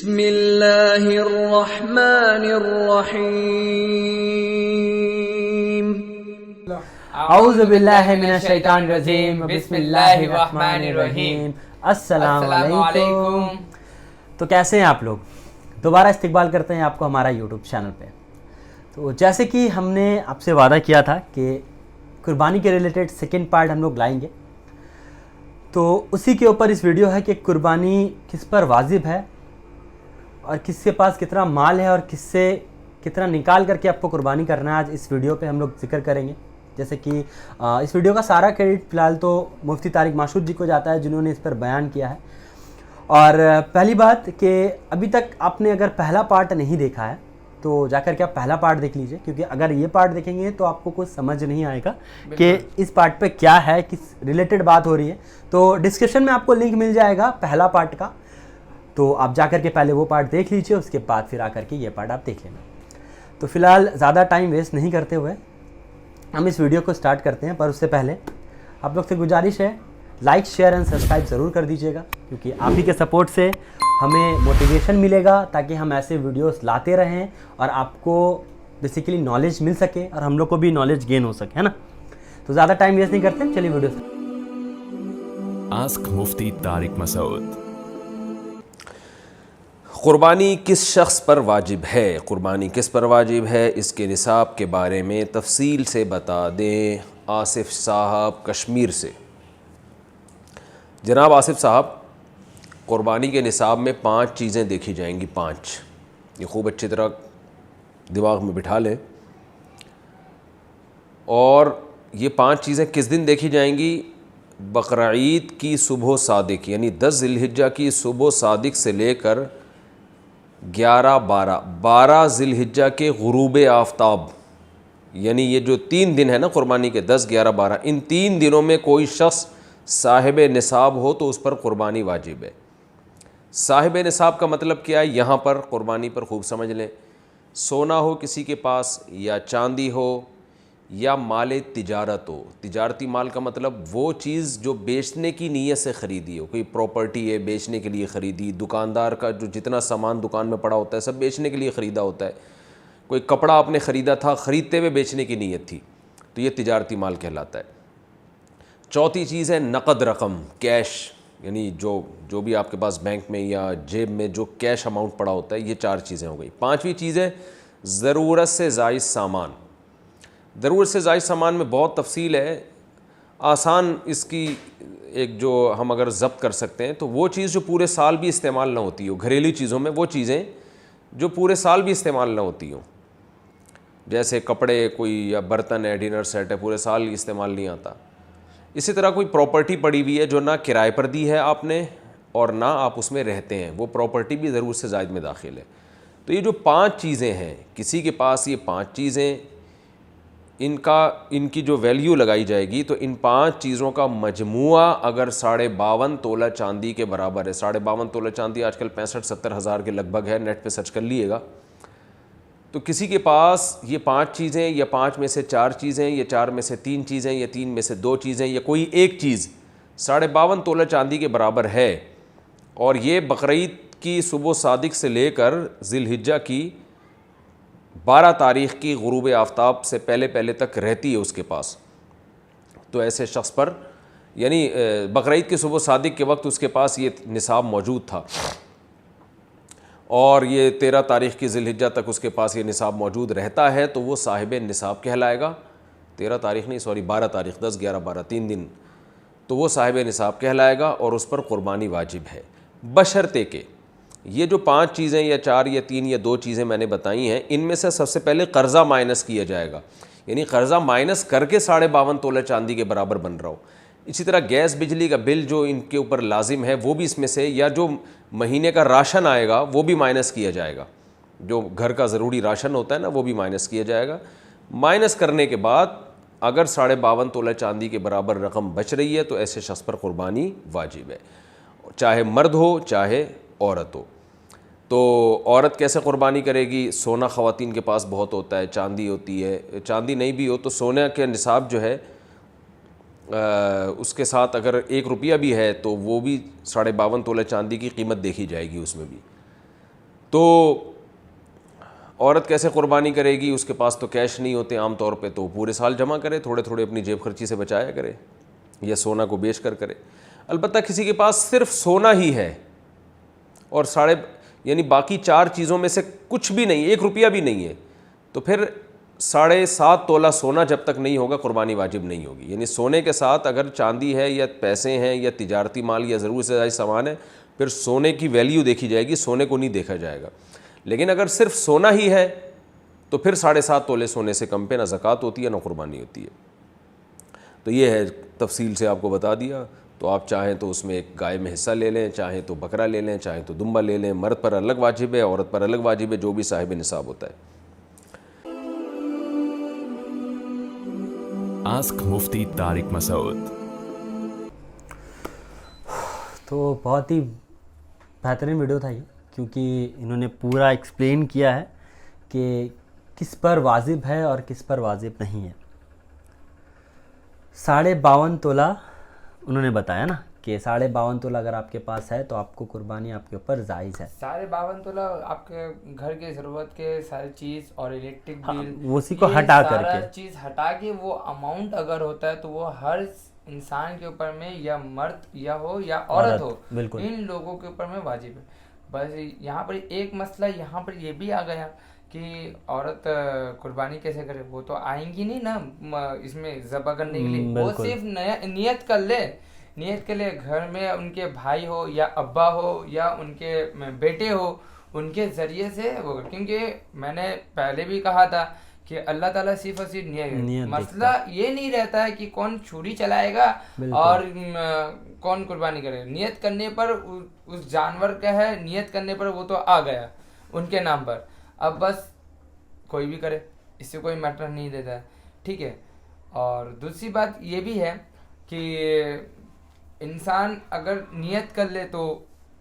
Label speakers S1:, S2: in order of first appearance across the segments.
S1: बिस्मिल्लाहिर्रहमानिर्रहीम।
S2: औज़ु बिल्लाहि मिनश शैतानिर रजीम। बिस्मिल्लाहिर्रहमानिर्रहीम। अस्सलामु अलैकुम। तो कैसे हैं आप लोग? दोबारा इस्तकबाल करते हैं आपको हमारा यूट्यूब चैनल पे। तो जैसे कि हमने आपसे वादा किया था कि कुर्बानी के रिलेटेड सेकंड पार्ट हम लोग लाएंगे, तो उसी के ऊपर इस वीडियो है कि कुर्बानी किस पर वाजिब है और किसके पास कितना माल है और किससे कितना निकाल करके आपको कुर्बानी करना है। आज इस वीडियो पे हम लोग जिक्र करेंगे। जैसे कि इस वीडियो का सारा क्रेडिट फ़िलहाल तो मुफ्ती तारिक मासूद जी को जाता है, जिन्होंने इस पर बयान किया है। और पहली बात कि अभी तक आपने अगर पहला पार्ट नहीं देखा है तो जाकर के आप पहला पार्ट देख लीजिए, क्योंकि अगर ये पार्ट देखेंगे तो आपको कुछ समझ नहीं आएगा कि इस पार्ट पे क्या है, किस रिलेटेड बात हो रही है। तो डिस्क्रिप्शन में आपको लिंक मिल जाएगा पहला पार्ट का, तो आप जाकर के पहले वो पार्ट देख लीजिए, उसके बाद फिर आकर के ये पार्ट आप देख लेना। तो फिलहाल ज़्यादा टाइम वेस्ट नहीं करते हुए हम इस वीडियो को स्टार्ट करते हैं। पर उससे पहले आप लोग से गुजारिश है, लाइक शेयर एंड सब्सक्राइब ज़रूर कर दीजिएगा, क्योंकि आप ही के सपोर्ट से हमें मोटिवेशन मिलेगा ताकि हम ऐसे वीडियोस लाते रहें और आपको बेसिकली नॉलेज मिल सके और हम लोग को भी नॉलेज गेन हो सके, है ना। तो ज़्यादा टाइम वेस्ट नहीं करते, चलिए वीडियो से।
S3: आस्क मुफ्ती तारिक मसूद।
S4: क़ुरबानी किस शख्स पर वाजिब है, क़ुरबानी किस पर वाजिब है, इसके निसाब के बारे में तफसील से बता दें आसिफ साहब कश्मीर से। जनाब आसिफ साहब, क़ुरबानी के निसाब में 5 चीज़ें देखी जाएंगी। 5, ये खूब अच्छी तरह दिमाग में बिठा लें। और ये 5 चीज़ें किस दिन देखी जाएंगी? बकरीद की सुबह सादिक यानी 10 ज़िलहिज्जा की सुबह सादिक से लेकर 12 ज़िलहिज्जा के गुरूब आफ्ताब, यानी ये जो 3 दिन है ना क़ुरबानी के, 10, 11, 12, इन 3 दिनों में कोई शख्स साहिब निसाब हो तो उस पर क़ुरबानी वाजिब है। साहिब निसाब का मतलब क्या है? यहाँ पर क़ुरबानी पर खूब समझ लें। सोना हो किसी के पास, या चांदी हो, या माल तिजारत हो। तिजारती माल का मतलब वो चीज़ जो बेचने की नीयत से ख़रीदी हो। कोई प्रॉपर्टी है, बेचने के लिए ख़रीदी। दुकानदार का जो जितना सामान दुकान में पड़ा होता है सब बेचने के लिए ख़रीदा होता है। कोई कपड़ा आपने ख़रीदा था, ख़रीदते हुए बेचने की नीयत थी, तो ये तिजारती माल कहलाता है। चौथी चीज़ है नक़द रकम, कैश, यानी जो भी आपके पास बैंक में या जेब में जो कैश अमाउंट पड़ा होता है। ये 4 चीज़ें हो गई। 5वीं चीज़ है ज़रूरत से ज़ायद सामान। ज़रूरत से ज़ायद सामान में बहुत तफसील है। आसान इसकी एक जो हम अगर ज़ब्त कर सकते हैं तो वो चीज़ जो पूरे साल भी इस्तेमाल ना होती हो। घरेलू चीज़ों में वो चीज़ें जो पूरे साल भी इस्तेमाल ना होती हो, जैसे कपड़े कोई या बर्तन है, डिनर सेट है, पूरे साल इस्तेमाल नहीं आता। इसी तरह कोई प्रॉपर्टी पड़ी हुई है जो ना किराए पर दी है आपने और ना आप उसमें रहते हैं, वो प्रॉपर्टी भी ज़रूरत से ज़ायद में दाखिल है। तो ये जो 5 चीज़ें हैं, किसी के पास ये 5 चीज़ें, इनकी जो वैल्यू लगाई जाएगी तो इन 5 चीज़ों का मजमुआ अगर 52.5 तोला चांदी के बराबर है। 52.5 तोला चांदी आजकल 65-70 हज़ार के लगभग है, नेट पे सर्च कर लीजिएगा। तो किसी के पास ये 5 चीज़ें, या 5 में से 4 चीज़ें, या 4 में से 3 चीज़ें, या 3 में से 2 चीज़ें, या कोई एक चीज़ 52.5 तोला चांदी के बराबर है, और ये बकरीद की सुबह सादिक से लेकर ज़िलहिज्जा की 12 तारीख़ की गुरूब आफ्ताब से पहले तक रहती है उसके पास, तो ऐसे शख्स पर, यानी बकरीद की सुबह सादिक के वक्त उसके पास ये निसाब मौजूद था और ये 13 तारीख़ की ज़िलहिज्जा तक उसके पास ये निसाब मौजूद रहता है, तो वो साहिब निसाब कहलाएगा। 13 तारीख़ नहीं, सॉरी 12 तारीख़, 10, 11, 12, 3 दिन, तो वो साहिब निसाब कहलाएगा और उस पर क़ुरबानी वाजिब है। बशर्ते के ये जो 5 चीज़ें या 4 या 3 या 2 चीज़ें मैंने बताई हैं, इनमें से सबसे पहले कर्ज़ा माइनस किया जाएगा, यानी कर्ज़ा माइनस करके 52.5 तोला चांदी के बराबर बन रहा हो। इसी तरह गैस बिजली का बिल जो इनके ऊपर लाजिम है वो भी इसमें से, या जो महीने का राशन आएगा वो भी माइनस किया जाएगा। जो घर का ज़रूरी राशन होता है ना, वो भी माइनस किया जाएगा। माइनस करने के बाद अगर 52.5 तोला चांदी के बराबर रकम बच रही है तो ऐसे शख्स पर क़ुरबानी वाजिब है, चाहे मर्द हो चाहे औरत हो। तो औरत कैसे क़ुरबानी करेगी? सोना ख़वातीन के पास बहुत होता है, चांदी होती है, चांदी नहीं भी हो तो सोने के निसाब जो है उसके साथ अगर 1 रुपया भी है तो वो भी 52.5 तोला चांदी की कीमत देखी जाएगी उसमें भी। तो औरत कैसे कुर्बानी करेगी? उसके पास तो कैश नहीं होते आम तौर पे, तो पूरे साल जमा करे, थोड़े थोड़े अपनी जेब खर्ची से बचाया करे या सोना को बेच कर करे। अलबत्ता किसी के पास सिर्फ सोना ही है और यानी बाकी 4 चीज़ों में से कुछ भी नहीं, 1 रुपया भी नहीं है, तो फिर 7.5 तोला सोना जब तक नहीं होगा कुर्बानी वाजिब नहीं होगी। यानी सोने के साथ अगर चांदी है या पैसे हैं या तिजारती माल या ज़रूरत से ज़्यादा सामान है, फिर सोने की वैल्यू देखी जाएगी, सोने को नहीं देखा जाएगा। लेकिन अगर सिर्फ सोना ही है तो फिर 7.5 तोले सोने से कम पे ना ज़कात होती है ना कुर्बानी होती है। तो ये है, तफसील से आपको बता दिया। तो आप चाहें तो उसमें एक गाय में हिस्सा ले लें, चाहें तो बकरा ले लें, चाहें तो दुम्बा ले लें। मर्द पर अलग वाजिब है, औरत पर अलग वाजिब है, जो भी साहिब निसाब होता है।
S3: आस्क मुफ्ती तारिक मसूद।
S2: तो बहुत ही बेहतरीन वीडियो था ये, क्योंकि इन्होंने पूरा एक्सप्लेन किया है कि किस पर वाजिब है और किस पर वाजिब नहीं है। 52.5 तोला उन्होंने बताया ना कि 52.5 तोला अगर आपके पास है तो आपको कुर्बानी आपके ऊपर जायज़ है।
S1: 52.5 तोला आपके घर के ज़रूरत के सारी चीज़ और इलेक्ट्रिक बिल,
S2: उसी को हटा करके
S1: चीज़ हटा के वो अमाउंट अगर होता है तो वो हर इंसान के ऊपर में, या मर्द या हो या औरत हो,
S2: बिल्कुल
S1: इन लोगों के ऊपर में वाजिब है। बस यहाँ पर एक मसला यहाँ पर ये भी आ गया कि औरत कुर्बानी कैसे करे? वो तो आएंगी नहीं ना इसमें ज़बह करने के लिए, वो सिर्फ नियत कर ले घर में उनके भाई हो या अब्बा हो या उनके बेटे हो, उनके ज़रिए से वो। क्योंकि मैंने पहले भी कहा था कि अल्लाह ताला सिर्फ और सिर्फ नियत, मसला ये नहीं रहता है कि कौन छुरी चलाएगा और कौन कुर्बानी करे। नियत करने पर उस जानवर का है, नियत करने पर वो तो आ गया उनके नाम पर। अब बस कोई भी करे, इससे कोई मैटर नहीं देता है, ठीक है। और दूसरी बात ये भी है कि इंसान अगर नियत कर ले तो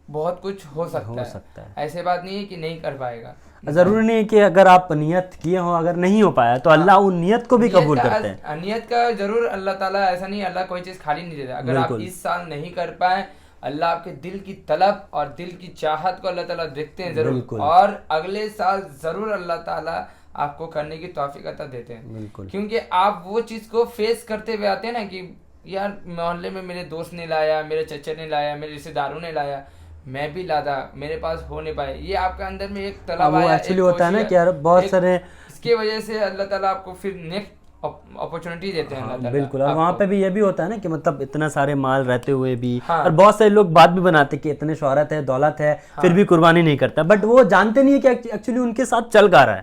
S1: बहुत कुछ हो सकता है। ऐसे बात नहीं है कि नहीं कर पाएगा।
S2: ज़रूरी नहीं है कि अगर आप नियत किए हो, अगर नहीं हो पाया तो अल्लाह उन नियत को भी कबूल करते हैं।
S1: नियत का जरूर अल्लाह ताला, ऐसा नहीं अल्लाह कोई चीज़ खाली नहीं देता। अगर आप इस साल नहीं कर पाए, अल्लाह आपके दिल की तलब और दिल की चाहत को अल्लाह ताला देखते हैं जरूर, और अगले साल जरूर अल्लाह ताला आपको करने की तौफीक अता देते हैं। क्योंकि आप वो चीज़ को फेस करते हुए आते हैं ना कि यार मोहल्ले में मेरे दोस्त ने लाया, मेरे चचा ने लाया, मेरे रिश्तेदारों ने लाया, मैं भी लादा, मेरे पास हो नहीं पाए। ये आपके अंदर में एक तलब आया,
S2: एक्चुअली होता है ना कि यार बहुत सारे,
S1: इसके वजह से अल्लाह ताला आपको फिर नेक्स्ट अपॉर्चुनिटी देते हैं अल्लाह ताला।
S2: बिल्कुल। और वहाँ पे भी ये भी होता है ना कि मतलब इतना सारे माल रहते हुए भी, और बहुत सारे लोग बात भी बनाते कि इतने शोहरत है, दौलत है, फिर भी कुर्बानी नहीं करता। बट वो जानते नहीं है कि एक्चुअली उनके साथ चल क्या रहा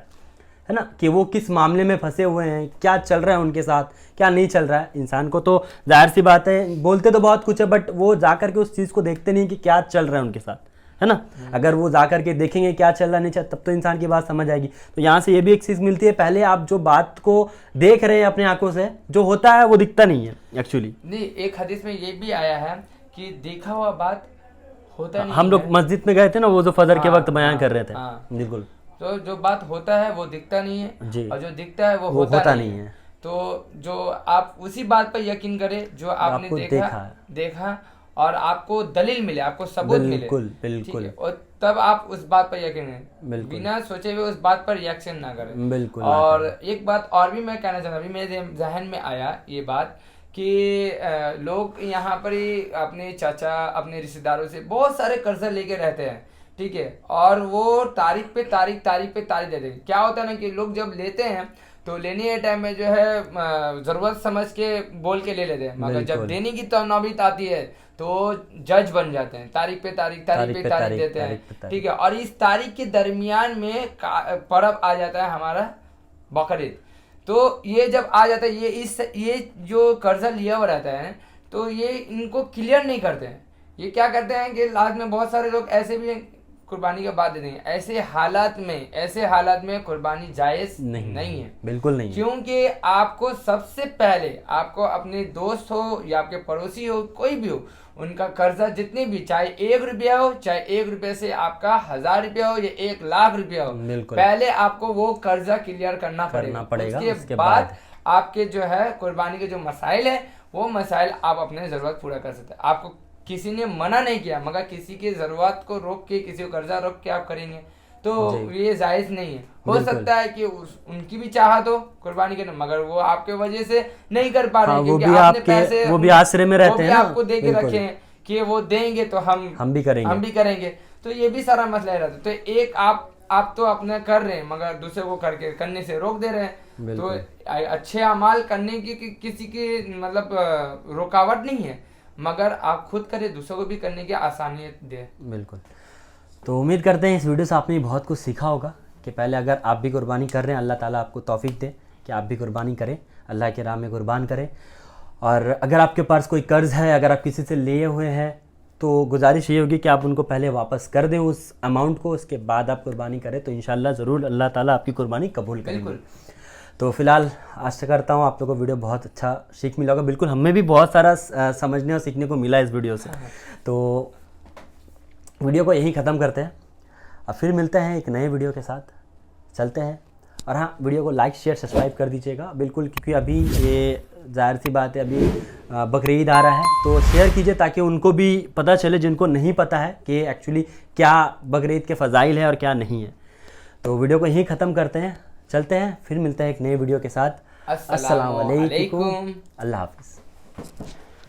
S2: है ना, कि वो किस मामले में फंसे हुए हैं, क्या चल रहा है उनके साथ, क्या नहीं चल रहा है। इंसान को तो जाहिर सी बात है, बोलते तो बहुत कुछ है, बट वो जा करके उस चीज़ को देखते नहीं कि क्या चल रहा है उनके साथ, है ना। अगर वो जा करके देखेंगे क्या चल रहा नहीं चल, तब तो इंसान की बात समझ आएगी। तो यहाँ से ये भी एक चीज़ मिलती है, पहले आप जो बात को देख रहे हैं अपनी आंखों से, जो होता है वो दिखता नहीं है एक्चुअली।
S1: नहीं, एक हदीस में ये भी आया है कि देखा हुआ बात होता नहीं।
S2: हम लोग मस्जिद में गए थे ना, वो जो फजर के वक्त बयान कर रहे थे, बिल्कुल।
S1: तो जो बात होता है वो दिखता नहीं है, और जो दिखता है वो होता नहीं है। तो जो आप उसी बात पर यकीन करें जो आपने देखा और आपको दलील मिले, आपको सबूत मिले,
S2: बिल्कुल,
S1: और तब आप उस बात पर यकीन करें, बिना सोचे हुए उस बात पर रिएक्शन ना करें।
S2: बिल्कुल।
S1: और एक बात और भी मैं कहना चाहता हूँ, अभी मेरे जहन में आया ये बात कि लोग यहाँ पर ही अपने चाचा, अपने रिश्तेदारों से बहुत सारे कर्जा लेके रहते हैं, ठीक है, और वो तारीख पे तारीख देते हैं। क्या होता है ना कि लोग जब लेते हैं तो लेने के टाइम में जो है जरूरत समझ के बोल के ले लेते हैं, मगर जब देने की तो नौबत आती है तो जज बन जाते हैं, तारीख पे तारीख देते हैं, ठीक है। और इस तारीख के दरमियान में पर्व आ जाता है हमारा बकरीद। तो ये जब आ जाता है, ये जो कर्जा लिया हुआ रहता है, तो ये इनको क्लियर नहीं करते हैं। ये क्या करते हैं कि लास्ट में बहुत सारे लोग ऐसे भी कुर्बानी के बाद दे देंगे। ऐसे हालात में कुर्बानी जायज नहीं है,
S2: बिल्कुल नहीं।
S1: क्योंकि आपको सबसे पहले आपको अपने दोस्त हो या आपके पड़ोसी हो, कोई भी हो, उनका कर्जा जितने भी, चाहे 1 रुपया हो, चाहे 1 रुपये से आपका 1000 रुपया हो या 1 लाख रुपया हो, पहले आपको वो कर्जा क्लियर करना पड़ेगा। उसके बाद आपके जो है कुर्बानी के जो मसाइल है, वो मसाइल आप अपने जरूरत पूरा कर सकते हैं। आपको किसी ने मना नहीं किया, मगर किसी की ज़रूरत को रोक के, किसी को कर्जा रोक के आप करेंगे तो ये जायज नहीं है। हो सकता है कि उनकी भी चाहत हो कुर्बानी करना, मगर वो आपके वजह से नहीं कर पा रहे, क्योंकि आपने पैसे
S2: वो भी आसरे में रहते हैं ना,
S1: आपको दे के रखे हैं कि वो देंगे तो हम भी करेंगे। तो ये भी सारा मसला रहता है। तो एक आप तो अपने कर रहे हैं, मगर दूसरे को करने से रोक दे रहे हैं। तो अच्छे अमाल करने की किसी की मतलब रुकावट नहीं है, मगर आप खुद करें, दूसरों को भी करने की आसानियत दे।
S2: बिल्कुल। तो उम्मीद करते हैं इस वीडियो से आपने बहुत कुछ सीखा होगा कि पहले अगर आप भी कुर्बानी कर रहे हैं, अल्लाह ताला आपको तौफीक दे कि आप भी कुर्बानी करें, अल्लाह के राह में कुर्बान करें। और अगर आपके पास कोई कर्ज़ है, अगर आप किसी से लिए हुए हैं, तो गुजारिश ये होगी कि आप उनको पहले वापस कर दें उस अमाउंट को, उसके बाद आप कुर्बानी करें, तो इंशाल्लाह ज़रूर अल्लाह ताला आपकी कुर्बानी कबूल करेंगे। तो फिलहाल आशा करता हूँ आप लोगों को वीडियो बहुत अच्छा सीख मिला होगा। बिल्कुल, हमें भी बहुत सारा समझने और सीखने को मिला इस वीडियो से। तो वीडियो को यहीं ख़त्म करते हैं, अब फिर मिलते हैं एक नए वीडियो के साथ। चलते हैं। और हाँ, वीडियो को लाइक शेयर सब्सक्राइब कर दीजिएगा बिल्कुल, क्योंकि अभी ये ज़ाहिर सी बात है, अभी बकरीद आ रहा है, तो शेयर कीजिए ताकि उनको भी पता चले जिनको नहीं पता है कि एक्चुअली क्या बकरीद के फ़ज़ाइल है और क्या नहीं है। तो वीडियो को यहीं ख़त्म करते हैं, चलते हैं, फिर मिलते हैं एक नए वीडियो के साथ। अस्सलाम वालेकुम, अल्लाह हाफ़िज़।